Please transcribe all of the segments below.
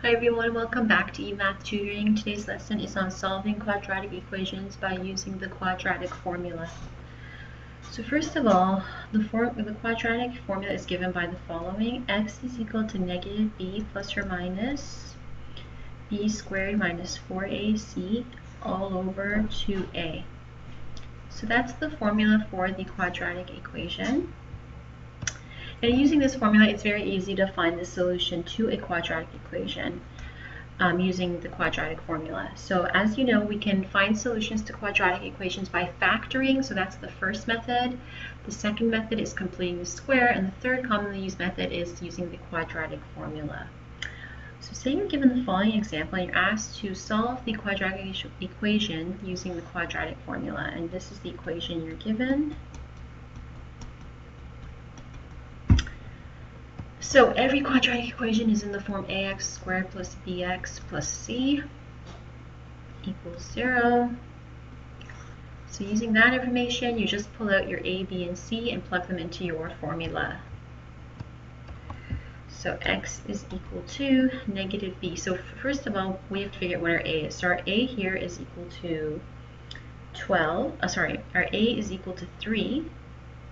Hi everyone, welcome back to eMath Tutoring. Today's lesson is on solving quadratic equations by using the quadratic formula. So first of all, the quadratic formula is given by the following. X is equal to negative b plus or minus b squared minus 4ac all over 2a. So that's the formula for the quadratic equation. And using this formula, it's very easy to find the solution to a quadratic equation using the quadratic formula. So as you know, we can find solutions to quadratic equations by factoring. So that's the first method. The second method is completing the square. And the third commonly used method is using the quadratic formula. So say you're given the following example and you're asked to solve the quadratic equation using the quadratic formula. And this is the equation you're given. So every quadratic equation is in the form ax squared plus bx plus c equals 0. So using that information, you just pull out your a, b, and c and plug them into your formula. So x is equal to negative b. So first of all, we have to figure out what our a is. So our a here is equal to 12. Our a is equal to 3.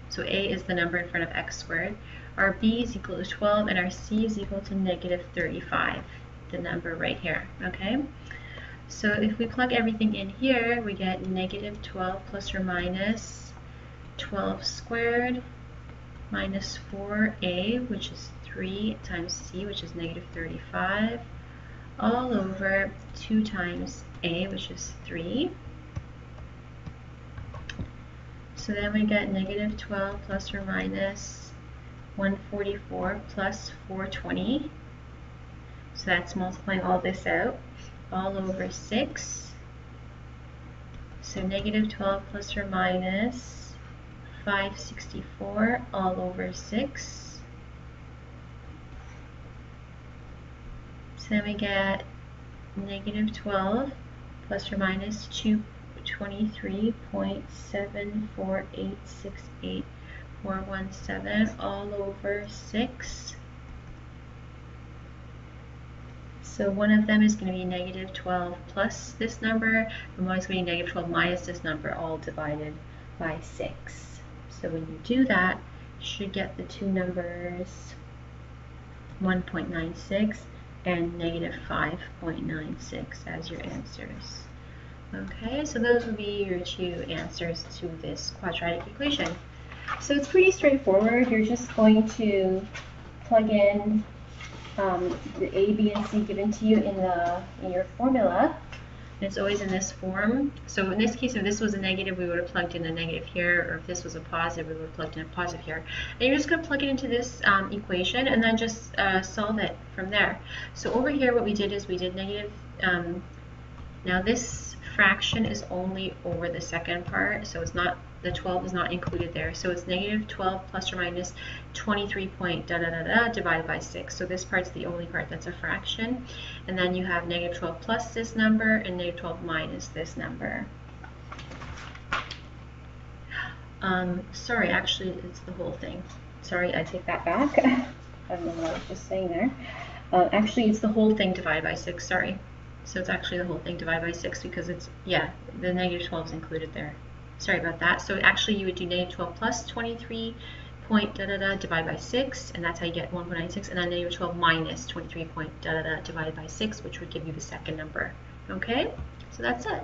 So a is the number in front of x squared. Our b is equal to 12, and our c is equal to negative 35, the number right here, okay? So if we plug everything in here, we get negative 12 plus or minus 12 squared minus 4a, which is 3 times c, which is negative 35, all over 2 times a, which is 3. So then we get negative 12 plus or minus 144 plus 420. So that's multiplying all this out, all over 6. So negative 12 plus or minus 564 all over 6. So then we get negative 12 plus or minus 223.74868417 all over 6. So one of them is going to be negative 12 plus this number, and one is going to be negative 12 minus this number, all divided by 6. So when you do that, you should get the two numbers 1.96 and negative 5.96 as your answers. Okay, so those would be your two answers to this quadratic equation. So it's pretty straightforward. You're just going to plug in the a, b, and c given to you in your formula. And it's always in this form. So in this case, if this was a negative, we would have plugged in a negative here, or if this was a positive, we would have plugged in a positive here. And you're just going to plug it into this equation and then just solve it from there. So over here, what we did is we did negative. Now this fraction is only over the second part, so it's not, the 12 is not included there. So it's negative 12 plus or minus 23 point divided by 6. So this part's the only part that's a fraction. And then you have negative 12 plus this number and negative 12 minus this number. Sorry, actually it's the whole thing. Sorry, I take that back. I don't know what I was just saying there. Actually, it's the whole thing divided by 6, sorry. So it's actually the whole thing divided by 6 because it's, yeah, the negative 12 is included there. Sorry about that. So actually you would do negative 12 plus 23 point divided by 6, and that's how you get 1.96, and then negative 12 minus 23 point divided by 6, which would give you the second number. Okay, so that's it.